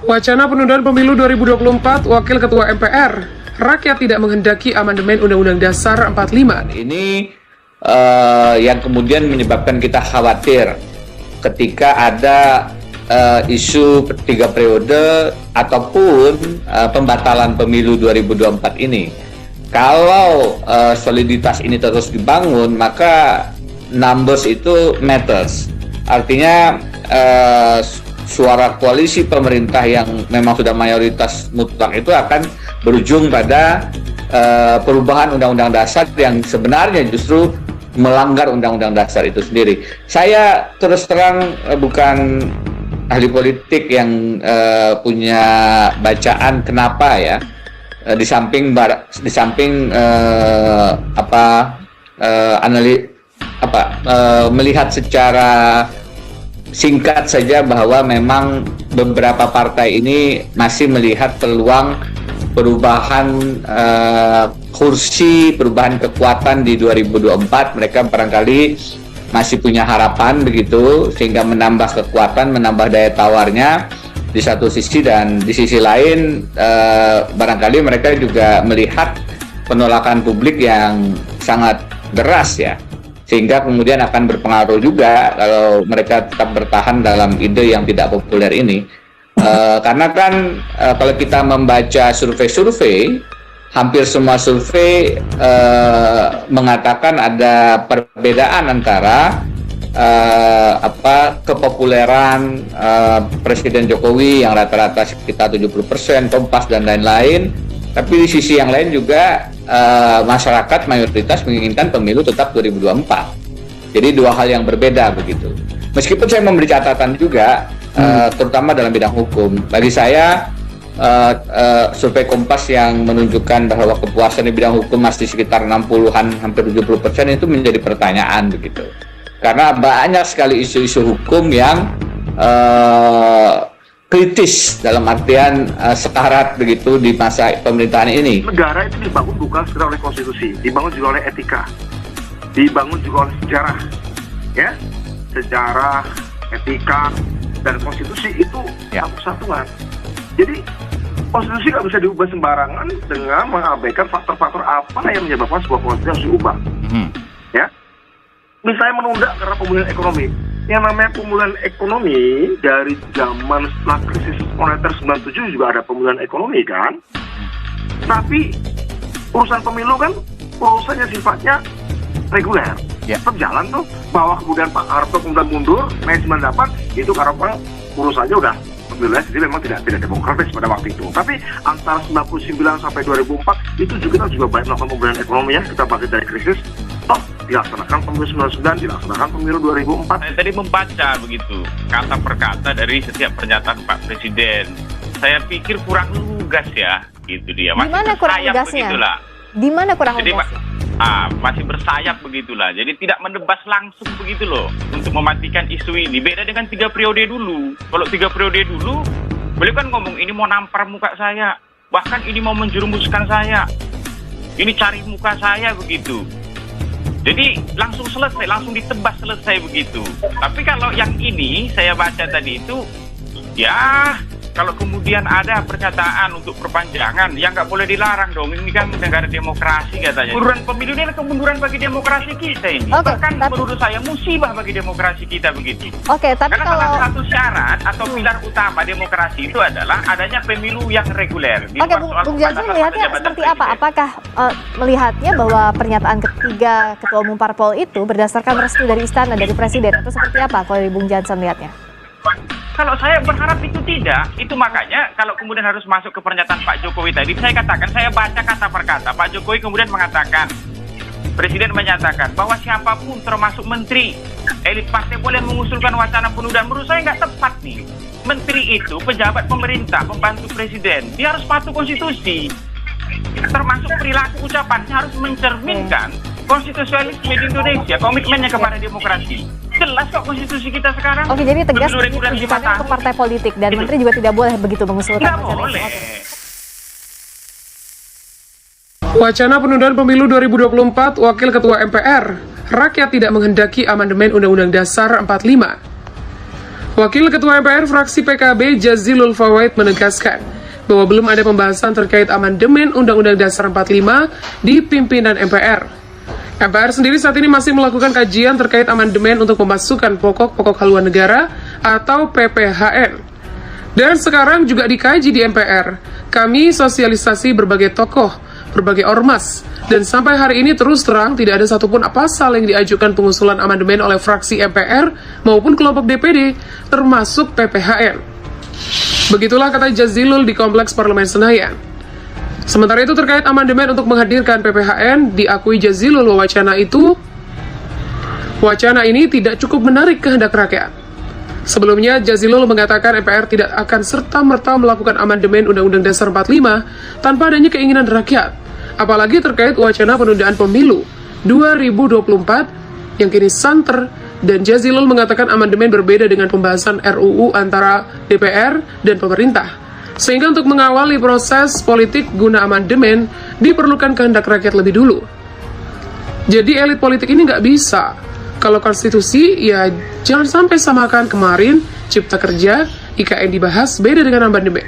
Wacana penundaan pemilu 2024, Wakil Ketua MPR, rakyat tidak menghendaki amandemen Undang-Undang Dasar 45. Ini yang kemudian menyebabkan kita khawatir ketika ada isu 3 periode ataupun pembatalan pemilu 2024 ini. Kalau soliditas ini terus dibangun, maka numbers itu matters. Artinya suara koalisi pemerintah yang memang sudah mayoritas mutlak itu akan berujung pada perubahan Undang-Undang Dasar yang sebenarnya justru melanggar Undang-Undang Dasar itu sendiri. Saya terus terang bukan ahli politik yang punya bacaan kenapa ya di samping melihat secara singkat saja bahwa memang beberapa partai ini masih melihat peluang perubahan kursi, perubahan kekuatan di 2024. Mereka barangkali masih punya harapan begitu, sehingga menambah kekuatan, menambah daya tawarnya di satu sisi, dan di sisi lain barangkali mereka juga melihat penolakan publik yang sangat deras ya, sehingga kemudian akan berpengaruh juga kalau mereka tetap bertahan dalam ide yang tidak populer ini. Karena kan kalau kita membaca survei-survei, hampir semua survei mengatakan ada perbedaan antara kepopuleran Presiden Jokowi yang rata-rata sekitar 70%, Kompas dan lain-lain. Tapi di sisi yang lain juga masyarakat mayoritas menginginkan pemilu tetap 2024. Jadi dua hal yang berbeda begitu. Meskipun saya memberi catatan juga, terutama dalam bidang hukum. Bagi saya, survei Kompas yang menunjukkan bahwa kepuasan di bidang hukum masih sekitar 60-an, hampir 70% itu menjadi pertanyaan begitu. Karena banyak sekali isu-isu hukum yang kritis dalam artian sekarat begitu di masa pemerintahan ini. Negara itu dibangun bukan sekedar oleh konstitusi, dibangun juga oleh etika, dibangun juga oleh sejarah, ya, sejarah, etika, dan konstitusi itu satu kesatuan. Jadi konstitusi nggak bisa diubah sembarangan dengan mengabaikan faktor-faktor apa yang menyebabkan sebuah konstitusi harus diubah. Ya, misalnya menunda karena pemulihan ekonomi. Yang namanya pemulihan ekonomi dari zaman setelah krisis moneter 97 juga ada pemulihan ekonomi kan. Tapi urusan pemilu kan urusannya sifatnya reguler. Tetap jalan tuh, bahwa kemudian Pak Harto kemudian mundur Mei 98 itu karena urusannya udah pemilunya sendiri memang tidak demokratis pada waktu itu. Tapi antara 99 sampai 2004 itu juga kita juga banyak melakukan pemulihan ekonomi ya, kita bangkit dari krisis. Toh dilaksanakan pemilu 99, dilaksanakan pemilu 2004. Saya tadi membaca begitu kata per kata dari setiap pernyataan Pak Presiden. Saya pikir kurang lugas ya, gitu dia. Di mana kurang lugasnya? Di mana kurang lugasnya? Masih bersayap begitulah. Jadi tidak mendebas langsung begitu loh untuk mematikan isu ini. Beda dengan 3 periode dulu. Kalau 3 periode dulu, beliau kan ngomong ini mau nampar muka saya, bahkan ini mau menjerumuskan saya, ini cari muka saya begitu. Jadi langsung selesai, langsung ditebas selesai begitu. Tapi kalau yang ini saya baca tadi itu, ya kalau kemudian ada pernyataan untuk perpanjangan, ya nggak boleh dilarang dong. Ini kan negara demokrasi katanya. Kemunduran pemilu ini adalah kemunduran bagi demokrasi kita ini. Bahkan menurut saya musibah bagi demokrasi kita begitu. Tapi karena kalau salah satu syarat atau pilar utama demokrasi itu adalah adanya pemilu yang reguler. Bung Jansen melihatnya seperti apa? Apakah melihatnya bahwa pernyataan ketiga Ketua Umum Parpol itu berdasarkan restu dari istana, dari Presiden, atau seperti apa kalau Bung Jansen melihatnya? Kalau saya berharap itu tidak, itu makanya kalau kemudian harus masuk ke pernyataan Pak Jokowi tadi, saya katakan, saya baca kata per kata, Pak Jokowi kemudian mengatakan, Presiden menyatakan bahwa siapapun termasuk menteri, elit partai boleh mengusulkan wacana penundaan. Menurut saya nggak tepat nih. Menteri itu pejabat pemerintah, pembantu Presiden, dia harus patuh konstitusi. Termasuk perilaku ucapannya harus mencerminkan konstitusionalisme di Indonesia, komitmennya kepada demokrasi. Jelas kok konstitusi kita sekarang. Oke, jadi tegas rujukannya untuk partai politik dan menteri juga tidak boleh begitu mengusulkan. Tidak boleh. Wacana penundaan pemilu 2024, Wakil Ketua MPR, rakyat tidak menghendaki amandemen Undang-Undang Dasar 45. Wakil Ketua MPR fraksi PKB Jazilul Fawait menegaskan bahwa belum ada pembahasan terkait amandemen Undang-Undang Dasar 45 di pimpinan MPR. MPR sendiri saat ini masih melakukan kajian terkait amandemen untuk memasukkan pokok-pokok haluan negara atau PPHN. Dan sekarang juga dikaji di MPR. Kami sosialisasi berbagai tokoh, berbagai ormas, dan sampai hari ini terus terang tidak ada satupun pasal yang diajukan pengusulan amandemen oleh fraksi MPR maupun kelompok DPD, termasuk PPHN. Begitulah kata Jazilul di Kompleks Parlemen Senayan. Sementara itu terkait amandemen untuk menghadirkan PPHN, diakui Jazilul wacana ini tidak cukup menarik kehendak rakyat. Sebelumnya, Jazilul mengatakan MPR tidak akan serta-merta melakukan amandemen Undang-Undang Dasar 45 tanpa adanya keinginan rakyat, apalagi terkait wacana penundaan pemilu 2024 yang kini santer, dan Jazilul mengatakan amandemen berbeda dengan pembahasan RUU antara DPR dan pemerintah. Sehingga untuk mengawali proses politik guna amandemen, diperlukan kehendak rakyat lebih dulu. Jadi elit politik ini nggak bisa. Kalau konstitusi, ya jangan sampai samakan kemarin Cipta Kerja, IKN dibahas, beda dengan amandemen.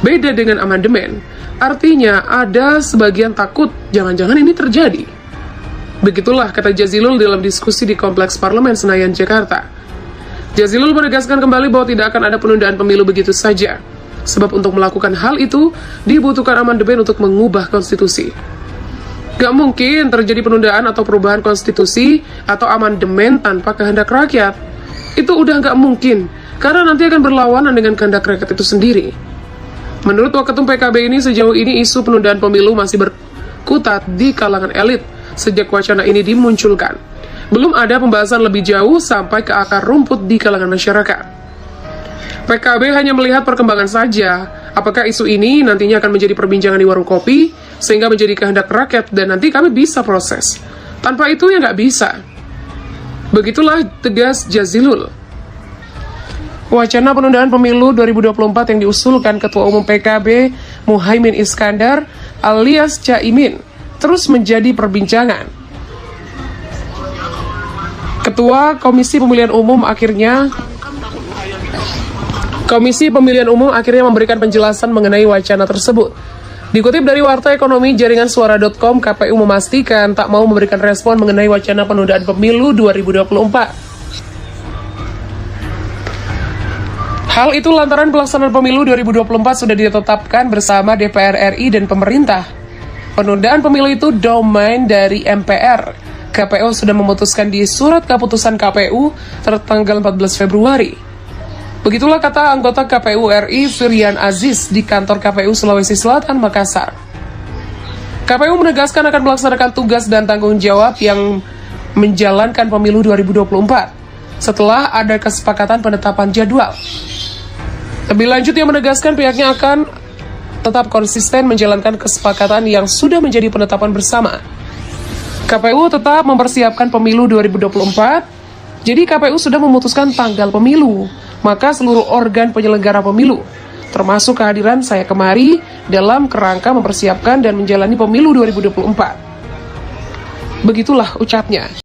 Beda dengan amandemen, artinya ada sebagian takut jangan-jangan ini terjadi. Begitulah kata Jazilul dalam diskusi di Kompleks Parlemen Senayan, Jakarta. Jazilul menegaskan kembali bahwa tidak akan ada penundaan pemilu begitu saja. Sebab untuk melakukan hal itu, dibutuhkan amandemen untuk mengubah konstitusi. Gak mungkin terjadi penundaan atau perubahan konstitusi atau amandemen tanpa kehendak rakyat. Itu udah gak mungkin, karena nanti akan berlawanan dengan kehendak rakyat itu sendiri. Menurut Waketum PKB ini, sejauh ini isu penundaan pemilu masih berkutat di kalangan elit sejak wacana ini dimunculkan. Belum ada pembahasan lebih jauh sampai ke akar rumput di kalangan masyarakat. PKB hanya melihat perkembangan saja, apakah isu ini nantinya akan menjadi perbincangan di warung kopi, sehingga menjadi kehendak rakyat, dan nanti kami bisa proses. Tanpa itu ya nggak bisa. Begitulah tegas Jazilul. Wacana penundaan pemilu 2024 yang diusulkan Ketua Umum PKB Muhaimin Iskandar alias Caimin terus menjadi perbincangan. Ketua Komisi Pemilihan Umum akhirnya memberikan penjelasan mengenai wacana tersebut. Dikutip dari Warta Ekonomi Jaringan Suara.com, KPU memastikan tak mau memberikan respon mengenai wacana penundaan pemilu 2024. Hal itu lantaran pelaksanaan pemilu 2024 sudah ditetapkan bersama DPR RI dan pemerintah. Penundaan pemilu itu domain dari MPR. KPU sudah memutuskan di surat keputusan KPU tertanggal 14 Februari. Begitulah kata anggota KPU RI Firian Aziz di kantor KPU Sulawesi Selatan, Makassar. KPU menegaskan akan melaksanakan tugas dan tanggung jawab yang menjalankan pemilu 2024 setelah ada kesepakatan penetapan jadwal. Lebih lanjut, ia menegaskan pihaknya akan tetap konsisten menjalankan kesepakatan yang sudah menjadi penetapan bersama. KPU tetap mempersiapkan pemilu 2024, jadi KPU sudah memutuskan tanggal pemilu. Maka seluruh organ penyelenggara pemilu, termasuk kehadiran saya kemari, dalam kerangka mempersiapkan dan menjalani pemilu 2024. Begitulah ucapnya.